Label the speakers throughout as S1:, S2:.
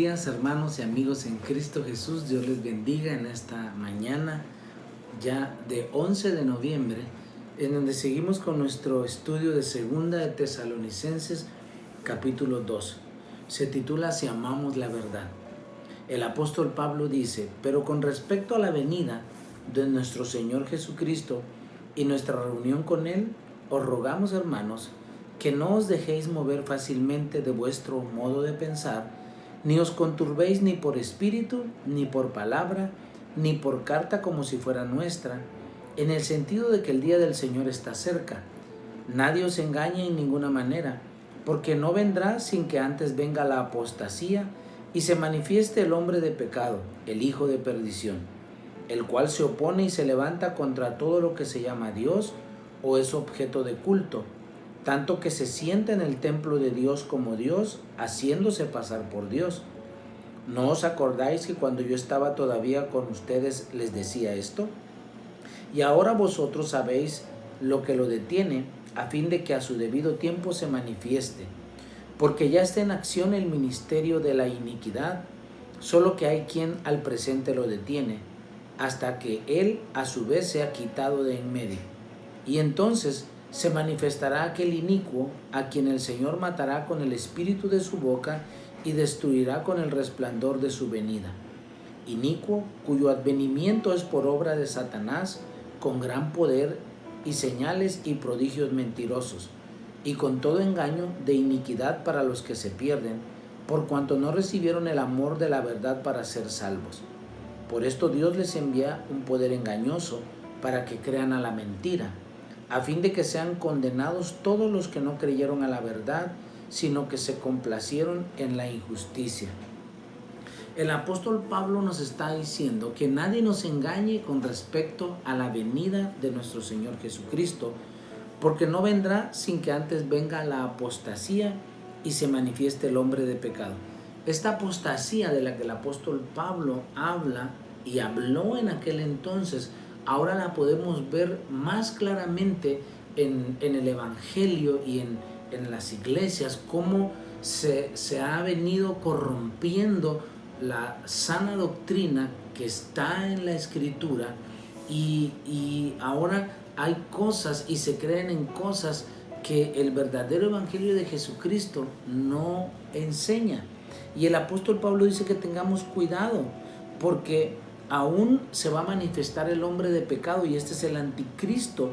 S1: Días, hermanos y amigos en Cristo Jesús. Dios les bendiga en esta mañana ya de 11 de noviembre, en donde seguimos con nuestro estudio de Segunda de Tesalonicenses capítulo 2. Se titula Si amamos la verdad. El apóstol Pablo dice: pero con respecto a la venida de nuestro Señor Jesucristo y nuestra reunión con Él, os rogamos, hermanos, que no os dejéis mover fácilmente de vuestro modo de pensar, ni os conturbéis ni por espíritu, ni por palabra, ni por carta como si fuera nuestra, en el sentido de que el día del Señor está cerca. Nadie os engañe en ninguna manera, porque no vendrá sin que antes venga la apostasía y se manifieste el hombre de pecado, el hijo de perdición, el cual se opone y se levanta contra todo lo que se llama Dios o es objeto de culto, tanto que se sienta en el templo de Dios como Dios, haciéndose pasar por Dios. ¿No os acordáis que cuando yo estaba todavía con ustedes les decía esto? Y ahora vosotros sabéis lo que lo detiene, a fin de que a su debido tiempo se manifieste, porque ya está en acción el ministerio de la iniquidad, solo que hay quien al presente lo detiene, hasta que él a su vez sea quitado de en medio. Y entonces se manifestará aquel inicuo, a quien el Señor matará con el espíritu de su boca y destruirá con el resplandor de su venida. Inicuo, cuyo advenimiento es por obra de Satanás, con gran poder y señales y prodigios mentirosos, y con todo engaño de iniquidad para los que se pierden, por cuanto no recibieron el amor de la verdad para ser salvos. Por esto Dios les envía un poder engañoso para que crean a la mentira, a fin de que sean condenados todos los que no creyeron a la verdad, sino que se complacieron en la injusticia. El apóstol Pablo nos está diciendo que nadie nos engañe con respecto a la venida de nuestro Señor Jesucristo, porque no vendrá sin que antes venga la apostasía y se manifieste el hombre de pecado. Esta apostasía de la que el apóstol Pablo habla y habló en aquel entonces, ahora la podemos ver más claramente en el Evangelio y en las iglesias, cómo se ha venido corrompiendo la sana doctrina que está en la Escritura, y ahora hay cosas y se creen en cosas que el verdadero Evangelio de Jesucristo no enseña. Y el apóstol Pablo dice que tengamos cuidado, porque aún se va a manifestar el hombre de pecado, y este es el anticristo,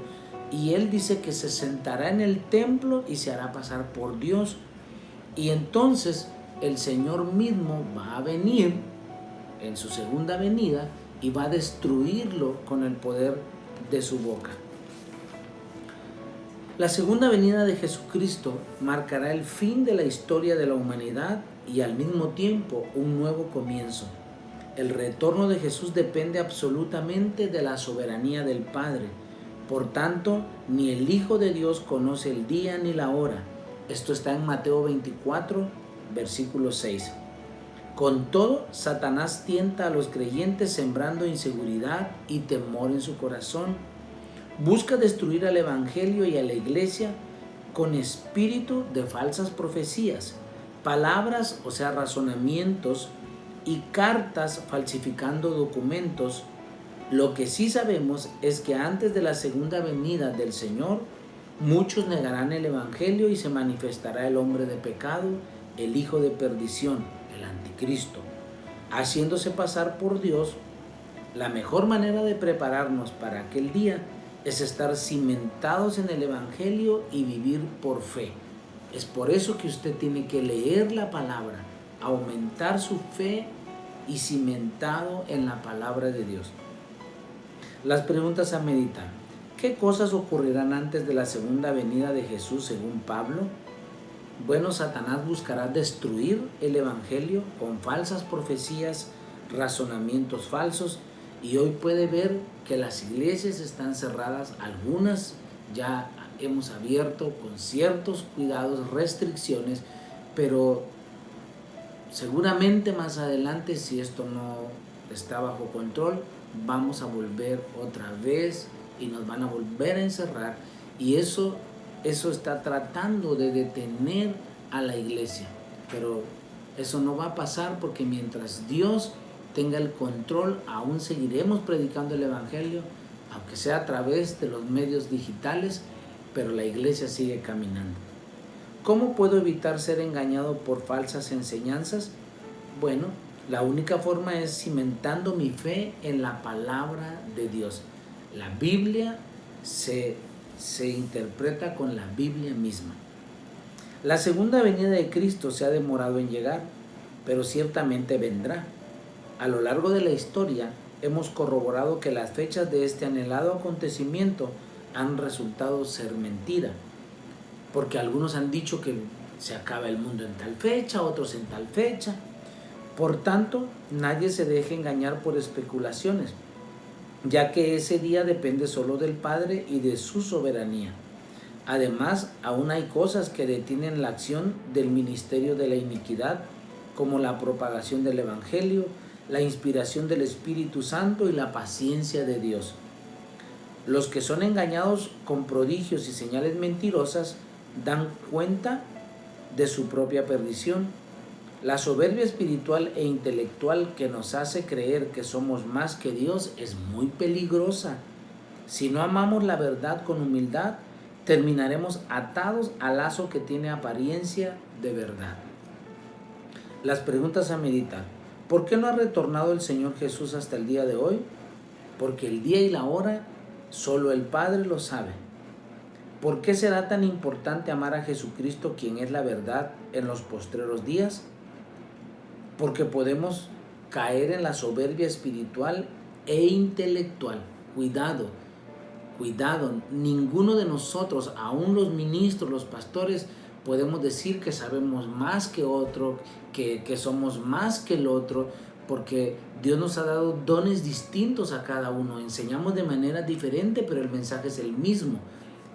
S1: y él dice que se sentará en el templo y se hará pasar por Dios. Y entonces el Señor mismo va a venir en su segunda venida y va a destruirlo con el poder de su boca. La segunda venida de Jesucristo marcará el fin de la historia de la humanidad y al mismo tiempo un nuevo comienzo. El retorno de Jesús depende absolutamente de la soberanía del Padre. Por tanto, ni el Hijo de Dios conoce el día ni la hora. Esto está en Mateo 24, versículo 6. Con todo, Satanás tienta a los creyentes sembrando inseguridad y temor en su corazón. Busca destruir al Evangelio y a la iglesia con espíritu de falsas profecías, palabras, o sea, razonamientos, y cartas falsificando documentos. Lo que sí sabemos es que antes de la segunda venida del Señor, muchos negarán el Evangelio y se manifestará el hombre de pecado, el hijo de perdición, el anticristo, haciéndose pasar por Dios. La mejor manera de prepararnos para aquel día es estar cimentados en el Evangelio y vivir por fe. Es por eso que usted tiene que leer la palabra, aumentar su fe y cimentado en la palabra de Dios. Las preguntas a meditar: ¿qué cosas ocurrirán antes de la segunda venida de Jesús según Pablo? Bueno, Satanás buscará destruir el Evangelio con falsas profecías, razonamientos falsos, y hoy puede ver que las iglesias están cerradas. Algunas ya hemos abierto con ciertos cuidados, restricciones, pero seguramente más adelante, si esto no está bajo control, vamos a volver otra vez y nos van a volver a encerrar, y eso está tratando de detener a la iglesia. Pero Eso no va a pasar porque mientras Dios tenga el control, aún seguiremos predicando el Evangelio, aunque sea a través de los medios digitales, pero la iglesia sigue caminando. ¿Cómo puedo evitar ser engañado por falsas enseñanzas? Bueno, la única forma es cimentando mi fe en la palabra de Dios. La Biblia se interpreta con la Biblia misma. La segunda venida de Cristo se ha demorado en llegar, pero ciertamente vendrá. A lo largo de la historia hemos corroborado que las fechas de este anhelado acontecimiento han resultado ser mentira, porque algunos han dicho que se acaba el mundo en tal fecha, otros en tal fecha. Por tanto, nadie se deje engañar por especulaciones, ya que ese día depende solo del Padre y de su soberanía. Además, aún hay cosas que detienen la acción del ministerio de la iniquidad, como la propagación del Evangelio, la inspiración del Espíritu Santo y la paciencia de Dios. Los que son engañados con prodigios y señales mentirosas dan cuenta de su propia perdición. La soberbia espiritual e intelectual que nos hace creer que somos más que Dios es muy peligrosa. Si no amamos la verdad con humildad, terminaremos atados al lazo que tiene apariencia de verdad. Las preguntas a meditar. ¿Por qué no ha retornado el Señor Jesús hasta el día de hoy? Porque el día y la hora solo el Padre lo sabe. ¿Por qué será tan importante amar a Jesucristo, quien es la verdad, en los postreros días? Porque podemos caer en la soberbia espiritual e intelectual. Cuidado, ninguno de nosotros, aún los ministros, los pastores, podemos decir que sabemos más que otro, que somos más que el otro, porque Dios nos ha dado dones distintos a cada uno. Enseñamos de manera diferente, pero el mensaje es el mismo.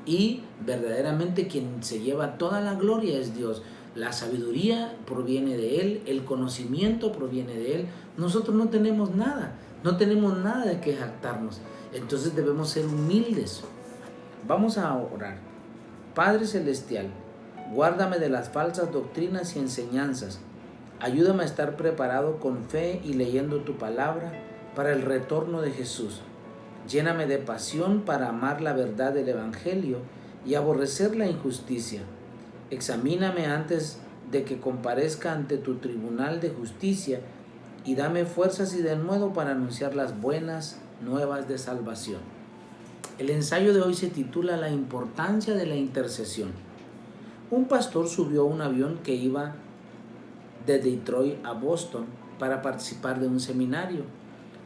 S1: Y verdaderamente quien se lleva toda la gloria es Dios. La sabiduría proviene de Él, el conocimiento proviene de Él. Nosotros no tenemos nada de que jactarnos. Entonces debemos ser humildes. Vamos a orar. Padre Celestial, guárdame de las falsas doctrinas y enseñanzas. Ayúdame a estar preparado con fe y leyendo tu palabra para el retorno de Jesús. Lléname de pasión para amar la verdad del Evangelio y aborrecer la injusticia. Examíname antes de que comparezca ante tu tribunal de justicia y dame fuerzas y denuedo para anunciar las buenas nuevas de salvación. El ensayo de hoy se titula La importancia de la intercesión. Un pastor subió a un avión que iba de Detroit a Boston para participar de un seminario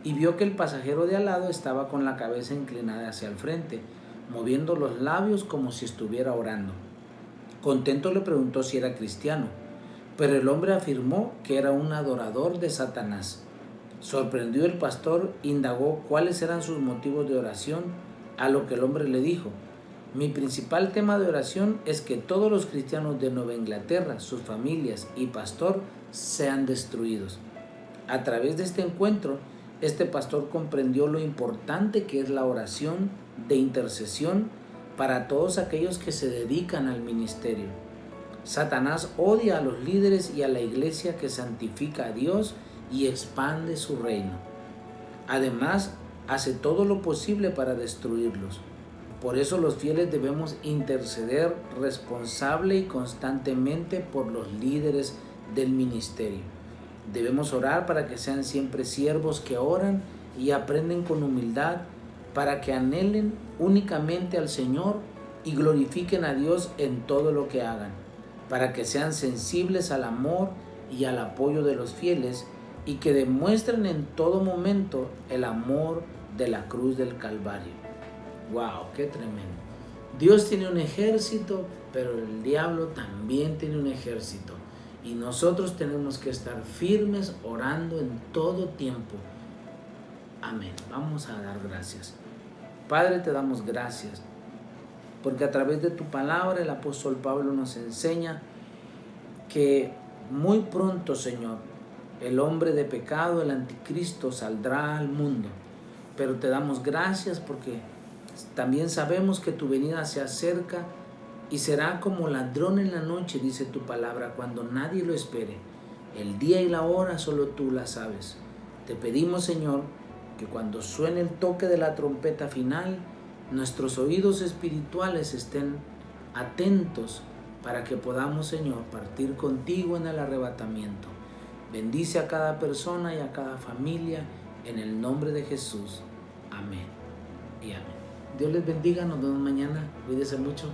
S1: y vio que el pasajero de al lado estaba con la cabeza inclinada hacia el frente, moviendo los labios como si estuviera orando. Contento le preguntó si era cristiano, pero el hombre afirmó que era un adorador de Satanás. Sorprendido el pastor, indagó cuáles eran sus motivos de oración, a lo que el hombre le dijo: mi principal tema de oración es que todos los cristianos de Nueva Inglaterra, sus familias y pastor sean destruidos. A través de este encuentro, este pastor comprendió lo importante que es la oración de intercesión para todos aquellos que se dedican al ministerio. Satanás odia a los líderes y a la iglesia que santifica a Dios y expande su reino. Además, hace todo lo posible para destruirlos. Por eso los fieles debemos interceder responsable y constantemente por los líderes del ministerio. Debemos orar para que sean siempre siervos que oran y aprenden con humildad, para que anhelen únicamente al Señor y glorifiquen a Dios en todo lo que hagan, para que sean sensibles al amor y al apoyo de los fieles y que demuestren en todo momento el amor de la cruz del Calvario. ¡Wow! ¡Qué tremendo! Dios tiene un ejército, pero el diablo también tiene un ejército. Y nosotros tenemos que estar firmes orando en todo tiempo. Amén. Vamos a dar gracias. Padre, te damos gracias, porque a través de tu palabra el apóstol Pablo nos enseña que muy pronto, Señor, el hombre de pecado, el anticristo, saldrá al mundo. Pero te damos gracias porque también sabemos que tu venida se acerca y será como ladrón en la noche, dice tu palabra, cuando nadie lo espere. El día y la hora solo tú la sabes. Te pedimos, Señor, que cuando suene el toque de la trompeta final, nuestros oídos espirituales estén atentos para que podamos, Señor, partir contigo en el arrebatamiento. Bendice a cada persona y a cada familia en el nombre de Jesús. Amén y amén. Dios les bendiga, nos vemos mañana. Cuídense mucho.